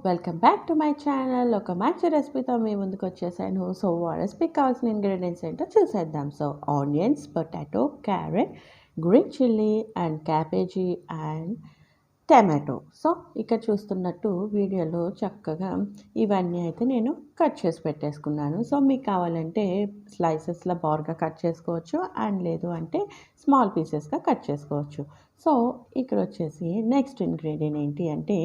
Welcome back to my channel. ఒక మంచి రెసిపీతో మీ ముందుకు వచ్చేసాను. సో ఆ రెసిపీకి కావాల్సిన ఇంగ్రీడియంట్స్ ఏంటో చూసేద్దాం. So onions, potato, carrot, green chilli and cabbage and tomato. So ఇక్కడ చూస్తున్నట్టు వీడియోలో చక్కగా ఇవన్నీ అయితే నేను కట్ చేసి పెట్టేసుకున్నాను. సో మీకు కావాలంటే స్లైసెస్లో బార్గా కట్ చేసుకోవచ్చు అండ్ లేదు అంటే స్మాల్ పీసెస్గా కట్ చేసుకోవచ్చు. సో ఇక్కడ వచ్చేసి నెక్స్ట్ ఇంగ్రీడియంట్ ఏంటి అంటే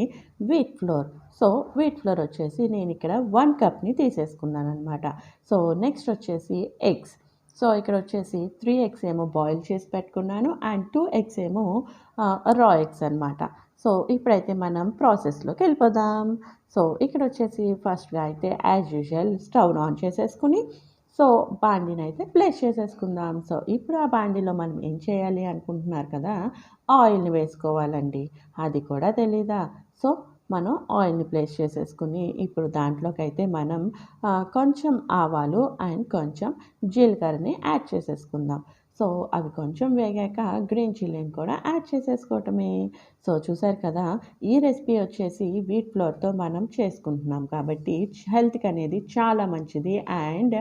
wheat flour. So wheat flour వచ్చేసి నేను ఇక్కడ 1 కప్ని తీసేసుకున్నాను అనమాట. సో నెక్స్ట్ వచ్చేసి ఎగ్స్. సో ఇక్కడ వచ్చేసి 3 ఎగ్స్ ఏమో బాయిల్ చేసి పెట్టుకున్నాను అండ్ 2 ఎగ్స్ ఏమో రా ఎగ్స్ అనమాట. సో ఇప్పుడైతే మనం ప్రాసెస్లోకి వెళ్ళిపోదాం. సో ఇక్కడ వచ్చేసి ఫస్ట్గా అయితే యాజ్ యూజువల్ స్టవ్ ఆన్ చేసేసుకుని సో బాండీని అయితే ప్లేస్ చేసేసుకుందాం. సో ఇప్పుడు ఆ బాండీలో మనం ఏం చేయాలి అనుకుంటున్నారు కదా, ఆయిల్ని వేసుకోవాలండి. అది కూడా తెలీదా? సో మనం ఆయిల్ని ప్లేస్ చేసేసుకుని ఇప్పుడు దాంట్లోకి అయితే మనం కొంచెం ఆవాలు అండ్ కొంచెం జీలకర్రని యాడ్ చేసేసుకుందాం. సో అవి కొంచెం వేగాక గ్రీన్ చిల్లీని కూడా యాడ్ చేసేసుకోవటమే. సో చూసారు కదా, ఈ రెసిపీ వచ్చేసి వీట్ ఫ్లోర్తో మనం చేసుకుంటున్నాం కాబట్టి హెల్త్కి అనేది చాలా మంచిది అండ్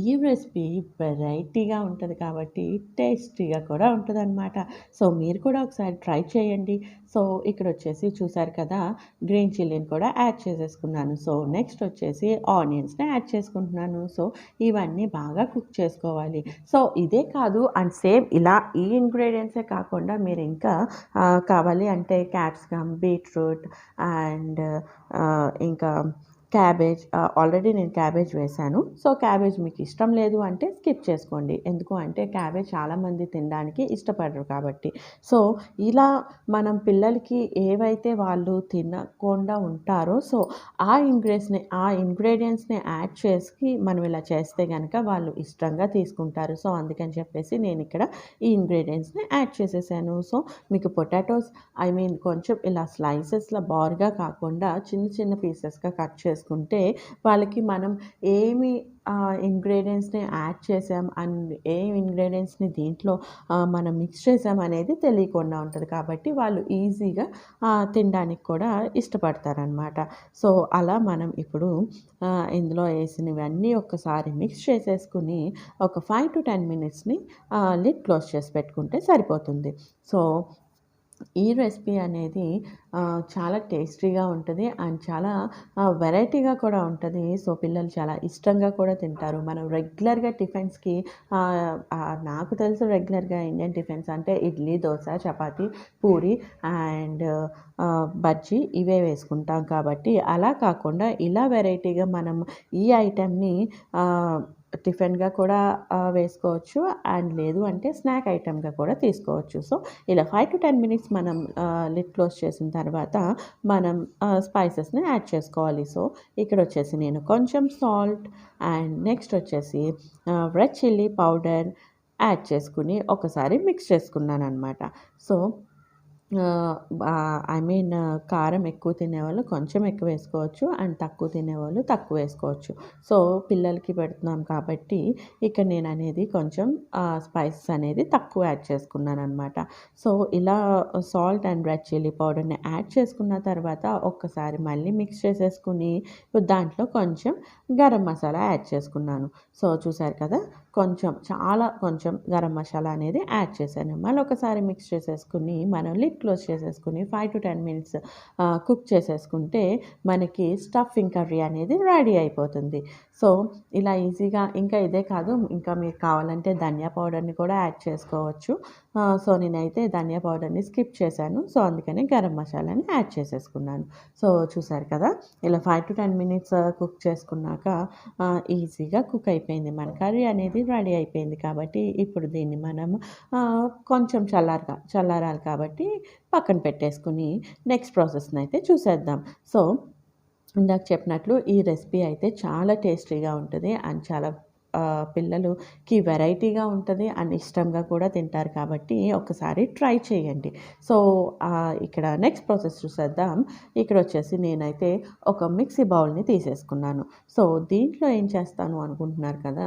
ఈ రెసిపీ వెరైటీగా ఉంటుంది కాబట్టి టేస్టీగా కూడా ఉంటుందన్నమాట. సో మీరు కూడా ఒకసారి ట్రై చేయండి. సో ఇక్కడ వచ్చేసి చూసారు కదా, గ్రీన్ చిల్లీని కూడా యాడ్ చేసేసుకున్నాను. సో నెక్స్ట్ వచ్చేసి ఆనియన్స్ని యాడ్ చేసుకుంటున్నాను. సో ఇవన్నీ బాగా కుక్ చేసుకోవాలి. సో ఇదే కాదు అండ్ సేమ్ ఇలా ఈ ఇంగ్రీడియంట్సే కాకుండా మీరు ఇంకా కావాలి అంటే క్యాప్సికమ్, బీట్రూట్ అండ్ ఇంకా క్యాబేజ్, ఆల్రెడీ నేను క్యాబేజ్ వేశాను. సో క్యాబేజ్ మీకు ఇష్టం లేదు అంటే స్కిప్ చేసుకోండి. ఎందుకు అంటే క్యాబేజ్ చాలామంది తినడానికి ఇష్టపడరు కాబట్టి. సో ఇలా మనం పిల్లలకి ఏవైతే వాళ్ళు తినకుండా ఉంటారో సో ఆ ఇంగ్రీడియంట్స్ని యాడ్ చేసి మనం ఇలా చేస్తే కనుక వాళ్ళు ఇష్టంగా తీసుకుంటారు. సో అందుకని చెప్పేసి నేను ఇక్కడ ఈ ఇంగ్రీడియంట్స్ని యాడ్ చేసేసాను. సో మీకు పొటాటోస్ కొంచెం ఇలా స్లైసెస్లో బార్గా కాకుండా చిన్న చిన్న పీసెస్గా కట్ చేసుకుంటే వాళ్ళకి మనం ఏమి ఇంగ్రీడియంట్స్ని యాడ్ చేసాం అండ్ ఏ ఇంగ్రీడియంట్స్ని దీంట్లో మనం మిక్స్ చేసాం అనేది తెలియకుండా ఉంటుంది కాబట్టి వాళ్ళు ఈజీగా తినడానికి కూడా ఇష్టపడతారనమాట. సో అలా మనం ఇప్పుడు ఇందులో వేసినవన్నీ ఒక్కసారి మిక్స్ చేసేసుకుని ఒక 5 to 10 మినిట్స్ని లిడ్ క్లోజ్ చేసి పెట్టుకుంటే సరిపోతుంది. సో ఈ రెసిపీ అనేది చాలా టేస్టీగా ఉంటుంది అండ్ చాలా వెరైటీగా కూడా ఉంటుంది. సో పిల్లలు చాలా ఇష్టంగా కూడా తింటారు. మనం రెగ్యులర్గా టిఫిన్స్కి నాకు తెలుసు రెగ్యులర్గా ఇండియన్ టిఫిన్స్ అంటే ఇడ్లీ, దోశ, చపాతీ, పూరి అండ్ బజ్జీ ఇవే వేసుకుంటాం కాబట్టి అలా కాకుండా ఇలా వెరైటీగా మనం ఈ ఐటెంని టిఫిన్గా కూడా వేసుకోవచ్చు అండ్ లేదు అంటే స్నాక్ ఐటెంగా కూడా తీసుకోవచ్చు. సో ఇలా 5 to 10 మినిట్స్ మనం లిడ్ క్లోజ్ చేసిన తర్వాత మనం స్పైసెస్ని యాడ్ చేసుకోవాలి. సో ఇక్కడ వచ్చేసి నేను కొంచెం సాల్ట్ అండ్ నెక్స్ట్ వచ్చేసి రెడ్ చిల్లీ పౌడర్ యాడ్ చేసుకుని ఒకసారి మిక్స్ చేసుకున్నాను అనమాట. సో కారం ఎక్కువ తినేవాళ్ళు కొంచెం ఎక్కువ వేసుకోవచ్చు అండ్ తక్కువ తినేవాళ్ళు తక్కువ వేసుకోవచ్చు. సో పిల్లలకి పెడుతున్నాం కాబట్టి ఇక్కడ నేను అనేది కొంచెం స్పైసెస్ అనేది తక్కువ యాడ్ చేసుకున్నాను అనమాట. సో ఇలా సాల్ట్ అండ్ రెడ్ చిల్లీ పౌడర్ని యాడ్ చేసుకున్న తర్వాత ఒక్కసారి మళ్ళీ మిక్స్ చేసేసుకుని దాంట్లో కొంచెం గరం మసాలా యాడ్ చేసుకున్నాను. సో చూసారు కదా, కొంచెం గరం మసాలా అనేది యాడ్ చేశాను. మళ్ళీ ఒకసారి మిక్స్ చేసేసుకుని మనం లిడ్ క్లోజ్ చేసేసుకుని 5 to 10 మినిట్స్ కుక్ చేసేసుకుంటే మనకి స్టఫింగ్ కర్రీ అనేది రెడీ అయిపోతుంది. సో ఇలా ఈజీగా ఇంకా ఇదే కాదు, ఇంకా మీరు కావాలంటే ధనియా పౌడర్ని కూడా యాడ్ చేసుకోవచ్చు. సో నేనైతే ధనియా పౌడర్ని స్కిప్ చేశాను. సో అందుకని గరం మసాలాని యాడ్ చేసేసుకున్నాను. సో చూసారు కదా, ఇలా 5 to 10 మినిట్స్ కుక్ చేసుకున్నాక ఈజీగా కుక్ అయిపోయింది. మన కర్రీ అనేది రెడీ అయిపోయింది కాబట్టి ఇప్పుడు దీన్ని మనం కొంచెం చల్లారాలి కాబట్టి పక్కన పెట్టేసుకుని నెక్స్ట్ ప్రాసెస్ని అయితే చూసేద్దాం. సో ఇందాక చెప్పినట్లు ఈ రెసిపీ అయితే చాలా టేస్టీగా ఉంటుంది అండ్ చాలా పిల్లలకి వెరైటీగా ఉంటుంది అండ్ ఇష్టంగా కూడా తింటారు కాబట్టి ఒకసారి ట్రై చేయండి. సో, ఇక్కడ నెక్స్ట్ ప్రాసెస్ చూసేద్దాం. ఇక్కడ వచ్చేసి నేనైతే ఒక మిక్సీ బౌల్‌ని తీసేసుకున్నాను. సో, దీంట్లో ఏం చేస్తాను అనుకుంటున్నారు కదా!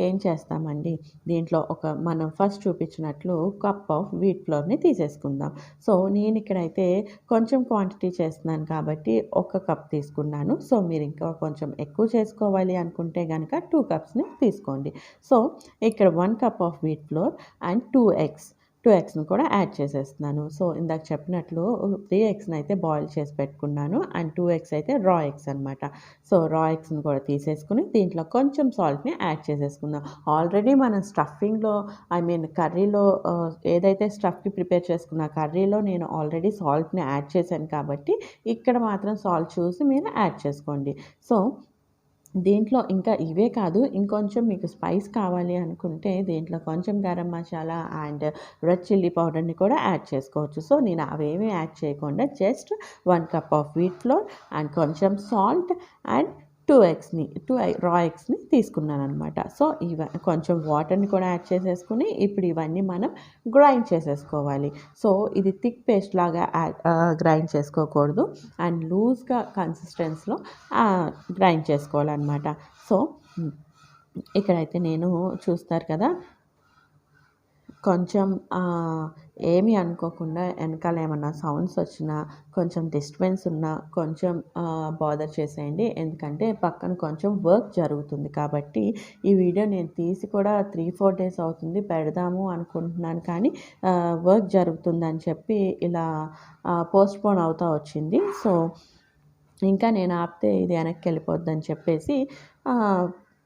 ఏం చేస్తామండి, దీంట్లో మనం ఫస్ట్ చూపించినట్లు కప్ ఆఫ్ వీట్ ఫ్లోర్‌ని తీసేసుకుందాం. సో, నేనిక్కడైతే కొంచెం క్వాంటిటీ చేస్తున్నాను కాబట్టి ఒక కప్ తీసుకున్నాను. సో, మీరు ఇంకా కొంచెం ఎక్కువ చేసుకోవాలి అనుకుంటే గనక 2 కప్స్‌ని తీసుకోండి. సో, ఇక్కడ 1 cup of wheat flour and 2 eggs. 2 ఎగ్స్‌ని కూడా యాడ్ చేసేస్తున్నాను. సో, ఇందాక చెప్పినట్లు 3 ఎగ్స్‌ని అయితే బాయిల్ చేసి పెట్టుకున్నాను. అండ్ 2 ఎగ్స్ అయితే రా ఎగ్స్ అనమాట. సో, రా ఎగ్స్‌ని కూడా తీసేసుకొని దీంట్లో కొంచెం సాల్ట్‌ని యాడ్ చేసేసుకుందాం. ఆల్రెడీ మనం స్టఫింగ్‌లో కర్రీలో ఏదైతే స్టఫ్‌కి ప్రిపేర్ చేసుకున్న కర్రీలో నేను ఆల్రెడీ సాల్ట్‌ని యాడ్ చేశాను కాబట్టి ఇక్కడ మాత్రం సాల్ట్ చూసి మీరు యాడ్ చేసుకోండి. సో, దీంట్లో ఇంకా ఇవే కాదు, ఇంకొంచెం మీకు స్పైస్ కావాలి అనుకుంటే దీంట్లో కొంచెం garam masala and red chilli పౌడర్‌ని కూడా యాడ్ చేసుకోవచ్చు. సో, నేను అవేమీ యాడ్ చేయకుండా just 1 cup of wheat flour and కొంచెం సాల్ట్ అండ్ 2 ఎగ్స్‌ని 2 రా ఎగ్స్‌ని తీసుకున్నాననమాట. సో, కొంచెం వాటర్‌ని కూడా యాడ్ చేసేసుకొని ఇప్పుడు ఇవన్నీ మనం గ్రైండ్ చేసేసుకోవాలి. సో, ఇది థిక్ పేస్ట్ లాగా గ్రైండ్ చేసుకోకూడదు అండ్ లూజ్‌గా కన్సిస్టెన్స్‌లో గ్రైండ్ చేసుకోవాలనమాట. సో, ఇక్కడైతే నేను చూస్తారు కదా! కొంచెం ఏమీ అనుకోకుండా ఎనకాల ఏమన్నా సౌండ్స్ వచ్చినా, కొంచెం డిస్టర్బెన్స్ ఉన్నా కొంచెం బాదర్ చేసేయండి. ఎందుకంటే పక్కన కొంచెం వర్క్ జరుగుతుంది కాబట్టి, ఈ వీడియో నేను తీసి కూడా 3, 4 డేస్ అవుతుంది. పెడదాము అనుకుంటున్నాను కానీ వర్క్ జరుగుతుందని చెప్పి ఇలా పోస్ట్‌పోన్ అవుతా వచ్చింది. సో, ఇంకా నేను ఆపితే ఇది వెనక్కెళ్ళిపోద్దని చెప్పేసి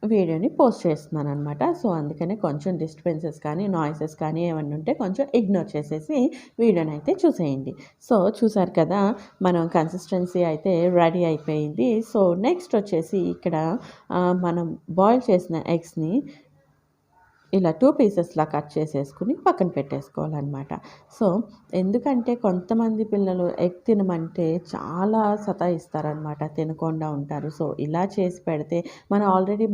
వీడియోని పోస్ట్ చేస్తున్నాననమాట. సో, అందుకనే కొంచెం డిస్టర్బెన్సెస్ కానీ, నాయిసెస్ కానీ ఏమన్నా ఉంటే కొంచెం ఇగ్నోర్ చేసేసి వీడియోనైతే చూసేయండి. సో, చూసారు కదా! మనం కన్సిస్టెన్సీ అయితే రెడీ అయిపోయింది. సో, నెక్స్ట్ వచ్చేసి ఇక్కడ మనం బాయిల్ చేసిన ఎగ్స్‌ని ఇలా 2 పీసెస్‌లా కట్ చేసేసుకొని పక్కన పెట్టేసుకోవాలనమాట. సో, ఎందుకంటే కొంతమంది పిల్లలు ఎగ్ తినమంటే చాలా సతాయిస్తారనమాట. తినకుండా ఉంటారు. సో, ఇలా చేసి పెడితే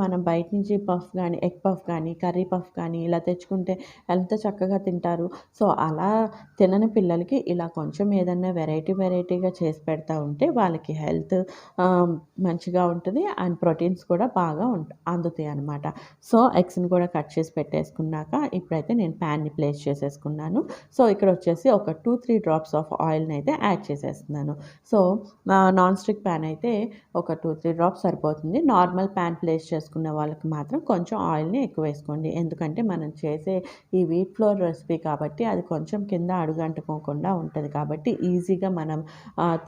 మనం బయట నుంచి పఫ్ గానీ, ఎగ్ పఫ్ కానీ, కర్రీ పఫ్ కానీ ఇలా తెచ్చుకుంటే ఎంత చక్కగా తింటారు. సో, అలా తినని పిల్లలకి ఇలా కొంచెం ఏదన్నా వెరైటీగా చేసి పెడతా ఉంటే వాళ్ళకి హెల్త్ మంచిగా ఉంటది. అండ్ ప్రోటీన్స్ కూడా బాగా అందుతాయి అనమాట. సో, ఎగ్స్‌ని కూడా కట్ చేసి పెట్టేసుకున్నాక ఇప్పుడైతే నేను ప్యాన్‌ని ప్లేస్ చేసేసుకున్నాను. సో, ఇక్కడ వచ్చేసి ఒక 2, 3 డ్రాప్స్ ఆఫ్ ఆయిల్‌ని అయితే యాడ్ చేసేస్తున్నాను. సో, నాన్ స్టిక్ ప్యాన్ అయితే ఒక 2, 3 డ్రాప్స్ సరిపోతుంది. నార్మల్ ప్యాన్ ప్లేస్ చేసుకున్న వాళ్ళకి మాత్రం కొంచెం ఆయిల్‌ని ఎక్కువ వేసుకోండి. ఎందుకంటే మనం చేసే ఈ వీట్ ఫ్లోర్ రెసిపీ కాబట్టి అది కొంచెం కింద అడుగంటుకోకుండా ఉంటది కాబట్టి ఈజీగా మనం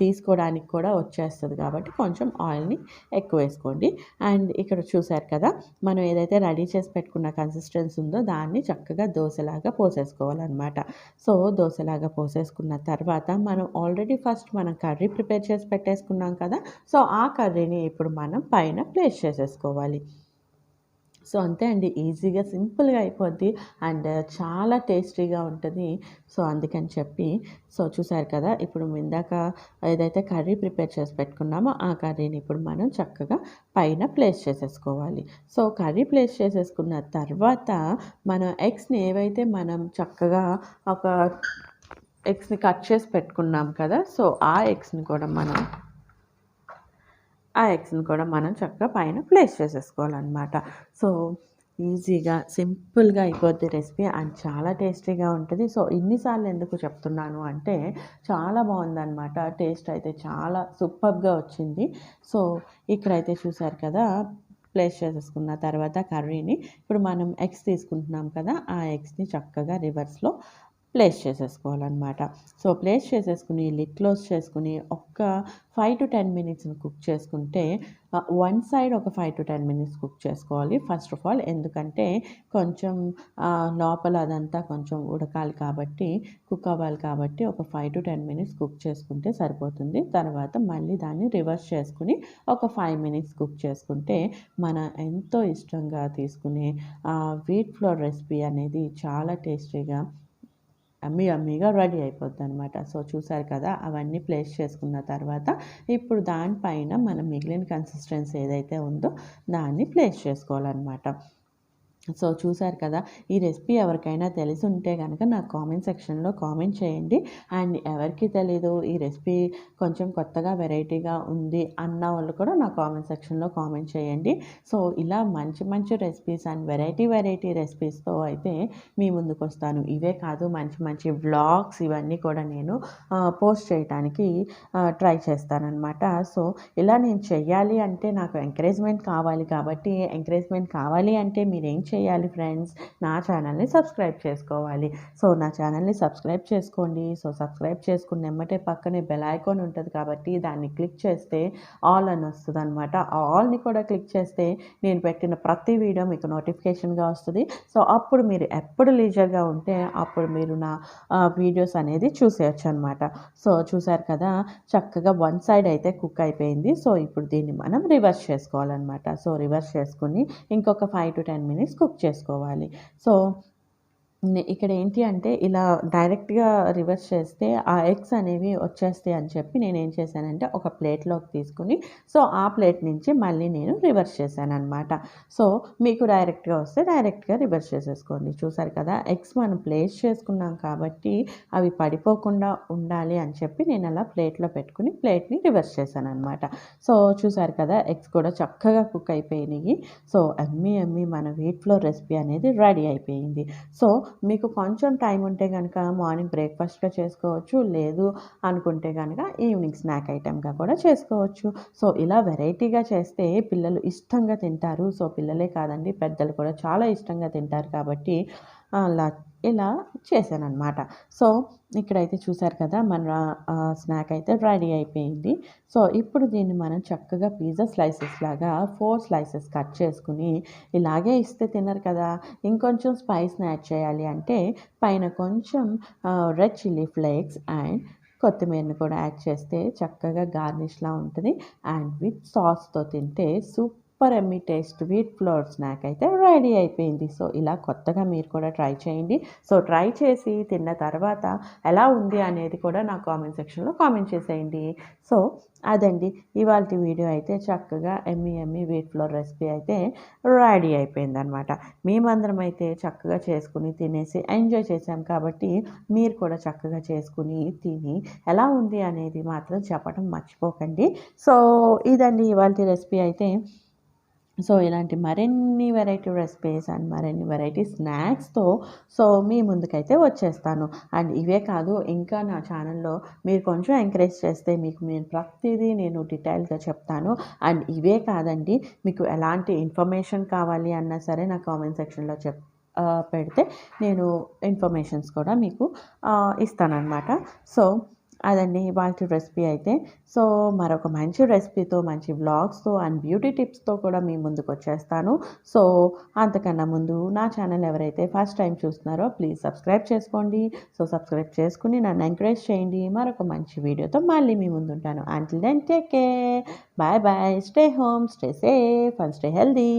తీసుకోవడానికి కూడా వచ్చేస్తది కాబట్టి కొంచెం ఆయిల్‌ని ఎక్కువ వేసుకోండి. అండ్ ఇక్కడ చూసారు కదా! మనం ఏదైతే రెడీ చేసి పెట్టుకున్న కన్సిస్టెన్సీ ఉందో దాన్ని చక్కగా దోసలాగా పోసేసుకోవాలనమాట. సో, దోసలాగా పోసేసుకున్న తర్వాత మనం కర్రీ ప్రిపేర్ చేసి పెట్టేసుకున్నాం కదా! సో, ఆ కర్రీని ఇప్పుడు మనం పైన ప్లేస్ చేసేసుకోవాలి. సో, అంతే అండి. ఈజీగా, సింపుల్‌గా అయిపోద్ది. అండ్ చాలా టేస్టీగా ఉంటది. సో, అందుకని చెప్పి చూసారు కదా! ఇప్పుడు ఇందాక ఏదైతే కర్రీ ప్రిపేర్ చేసి పెట్టుకున్నామో, ఆ కర్రీని ఇప్పుడు మనం చక్కగా పైన ప్లేస్ చేసేసుకోవాలి. సో, కర్రీ ప్లేస్ చేసేసుకున్న తర్వాత మనం ఎగ్స్‌ని ఏవైతే మనం చక్కగా ఒక ఎగ్స్‌ని కట్ చేసి పెట్టుకున్నాం కదా! సో, ఆ ఎగ్స్‌ని కూడా మనం చక్కగా పైన ప్లేస్ చేసేసుకోవాలనమాట. సో, ఈజీగా, సింపుల్‌గా అయిపోద్ది రెసిపీ అండ్ చాలా టేస్టీగా ఉంటది. సో, ఇన్ని సార్లు ఎందుకు చెప్తున్నాను అంటే చాలా బావుందనమాట. టేస్ట్ అయితే చాలా సూపర్బ్‌గా వచ్చింది. సో, ఇక్కడైతే చూసారు కదా! ప్లేస్ చేసేసుకున్న తర్వాత కర్రీని ఇప్పుడు మనం ఎగ్స్ తీసుకుంటున్నాం కదా! ఆ ఎగ్స్‌ని చక్కగా రివర్స్‌లో ప్లేస్ చేసేసుకోవాలనమాట. సో, ప్లేస్ చేసేసుకుని లిడ్ క్లోజ్ చేసుకొని ఒక్క 5-10 మినిట్స్‌ని కుక్ చేసుకుంటే వన్ సైడ్ ఒక 5-10 మినిట్స్ కుక్ చేసుకోవాలి ఫస్ట్ ఆఫ్ ఆల్. ఎందుకంటే కొంచెం లోపల అదంతా కొంచెం ఉడకాలి కాబట్టి, కుక్ అవ్వాలి కాబట్టి ఒక 5-10 మినిట్స్ కుక్ చేసుకుంటే సరిపోతుంది. తర్వాత మళ్ళీ దాన్ని రివర్స్ చేసుకొని ఒక 5 మినిట్స్ కుక్ చేసుకుంటే మన ఎంతో ఇష్టంగా తీసుకునే వీట్ ఫ్లోర్ రెసిపీ అనేది చాలా టేస్టీగా యమ్మీగా రెడీ అయిపోద్దనమాట. సో, చూసారు కదా! అవన్నీ ప్లేస్ చేసుకున్న తర్వాత ఇప్పుడు దానిపైన మనం మిగిలిన కన్సిస్టెన్సీ ఏదైతే ఉందో దాన్ని ప్లేస్ చేసుకోవాలనమాట. సో చూసారు కదా, ఈ రెసిపీ ఎవరికైనా తెలిసి ఉంటే కనుక నాకు కామెంట్ సెక్షన్లో కామెంట్ చేయండి. అండ్ ఎవరికి తెలీదు ఈ రెసిపీ కొంచెం కొత్తగా వెరైటీగా ఉంది అన్న వాళ్ళు కూడా నా కామెంట్ సెక్షన్లో కామెంట్ చేయండి. సో ఇలా మంచి మంచి రెసిపీస్ అండ్ వెరైటీ రెసిపీస్తో అయితే మీ ముందుకు వస్తాను. ఇవే కాదు, మంచి మంచి వ్లాగ్స్ ఇవన్నీ కూడా నేను పోస్ట్ చేయడానికి ట్రై చేస్తానన్నమాట. సో ఇలా నేను చెయ్యాలి అంటే నాకు ఎంకరేజ్మెంట్ కావాలి, కాబట్టి ఎంకరేజ్మెంట్ కావాలి అంటే మీరేం చేయాలి ఫ్రెండ్స్, నా ఛానల్ని సబ్స్క్రైబ్ చేసుకోవాలి. సో నా ఛానల్ని సబ్స్క్రైబ్ చేసుకోండి. సో సబ్స్క్రైబ్ చేసుకున్న ఎమ్మటే పక్కనే బెల్ ఐకాన్ ఉంటుంది కాబట్టి దాన్ని క్లిక్ చేస్తే ఆల్ అని వస్తుంది అనమాట. ఆ ఆల్ని కూడా క్లిక్ చేస్తే నేను పెట్టిన ప్రతి వీడియో మీకు నోటిఫికేషన్గా వస్తుంది. సో అప్పుడు మీరు ఎప్పుడు లీజర్గా ఉంటే అప్పుడు మీరు నా వీడియోస్ అనేది చూసేయచ్చు అనమాట. సో చూసారు కదా, చక్కగా వన్ సైడ్ అయితే కుక్ అయిపోయింది. సో ఇప్పుడు దీన్ని మనం రివర్స్ చేసుకోవాలన్నమాట. సో రివర్స్ చేసుకుని ఇంకొక 5 to 10 minutes కుక్ చేసుకోవాలి. సో ఇక్కడ ఏంటి అంటే ఇలా డైరెక్ట్గా రివర్స్ చేస్తే ఆ ఎగ్స్ అనేవి వచ్చేస్తాయి అని చెప్పి నేనేం చేశానంటే ఒక ప్లేట్లోకి తీసుకుని సో ఆ ప్లేట్ నుంచి మళ్ళీ నేను రివర్స్ చేశాను అనమాట. సో మీకు డైరెక్ట్గా వస్తే డైరెక్ట్గా రివర్స్ చేసేసుకోండి. చూసారు కదా, ఎగ్స్ మనం ప్లేస్ చేసుకున్నాం కాబట్టి అవి పడిపోకుండా ఉండాలి అని చెప్పి నేను అలా ప్లేట్లో పెట్టుకుని ప్లేట్ని రివర్స్ చేశాను అనమాట. సో చూసారు కదా, ఎగ్స్ కూడా చక్కగా కుక్ అయిపోయినాయి. సో ఎమ్మి మన వీట్ ఫ్లోర్ రెసిపీ అనేది రెడీ అయిపోయింది. సో మీకు కొంచెం టైం ఉంటే కనుక మార్నింగ్ బ్రేక్ఫాస్ట్గా చేసుకోవచ్చు, లేదు అనుకుంటే కనుక ఈవినింగ్ స్నాక్ ఐటెంగా కూడా చేసుకోవచ్చు. సో ఇలా వెరైటీగా చేస్తే పిల్లలు ఇష్టంగా తింటారు. సో పిల్లలే కాదండి, పెద్దలు కూడా చాలా ఇష్టంగా తింటారు కాబట్టి అలా ఇలా చేశానన్నమాట. సో ఇక్కడైతే చూసారు కదా, మన స్నాక్ అయితే రెడీ అయిపోయింది. సో ఇప్పుడు దీన్ని మనం చక్కగా పిజ్జా స్లైసెస్ లాగా 4 స్లైసెస్ కట్ చేసుకుని ఇలాగే ఇస్తే తినరు కదా, ఇంకొంచెం స్పైస్ని యాడ్ చేయాలి అంటే పైన కొంచెం రెడ్ చిల్లీ ఫ్లేక్స్ అండ్ కొత్తిమీరని కూడా యాడ్ చేస్తే చక్కగా గార్నిష్లా ఉంటుంది. అండ్ విత్ సాస్తో తింటే super Emmy taste wheat flour snack అయితే రెడీ అయిపోయింది. సో ఇలా కొత్తగా మీరు కూడా ట్రై చేయండి. సో ట్రై చేసి తిన్న తర్వాత ఎలా ఉంది అనేది కూడా నా కామెంట్ సెక్షన్లో కామెంట్ చేసేయండి. సో అదండి ఇవాల్టి వీడియో అయితే చక్కగా ఎమ్మీ వీట్ ఫ్లోర్ రెసిపీ అయితే రెడీ అయిపోయిందనమాట. మేమందరం అయితే చక్కగా చేసుకుని తినేసి ఎంజాయ్ చేసాం కాబట్టి మీరు కూడా చక్కగా చేసుకుని తిని ఎలా ఉంది అనేది మాత్రం చెప్పడం మర్చిపోకండి. సో ఇదండి ఇవాల్టి రెసిపీ అయితే. సో ఇలాంటి మరిన్ని వెరైటీ రెసిపీస్ అండ్ మరిన్ని వెరైటీ స్నాక్స్తో సో మీ ముందుకైతే వచ్చేస్తాను. అండ్ ఇవే కాదు, ఇంకా నా ఛానల్లో మీరు కొంచెం ఎంకరేజ్ చేస్తే మీకు నేను ప్రతిదీ నేను డీటెయిల్గా చెప్తాను. అండ్ ఇవే కాదండి, మీకు ఎలాంటి ఇన్ఫర్మేషన్ కావాలి అన్నా సరే నా కామెంట్ సెక్షన్లో పెడితే నేను ఇన్ఫర్మేషన్స్ కూడా మీకు ఇస్తానన్నమాట. సో అదండి ఇవాల్టి రెసిపీ అయితే. సో మరొక మంచి రెసిపీతో, మంచి వ్లాగ్స్తో అండ్ బ్యూటీ టిప్స్తో కూడా మీ ముందుకు వచ్చేస్తాను. సో అంతకన్నా ముందు నా ఛానల్ ఎవరైతే ఫస్ట్ టైం చూస్తున్నారో ప్లీజ్ సబ్స్క్రైబ్ చేసుకోండి. సో సబ్స్క్రైబ్ చేసుకుని నన్ను ఎంకరేజ్ చేయండి. మరొక మంచి వీడియోతో మళ్ళీ మీ ముందు ఉంటాను. Until then take care, bye bye, stay home, stay safe and stay healthy.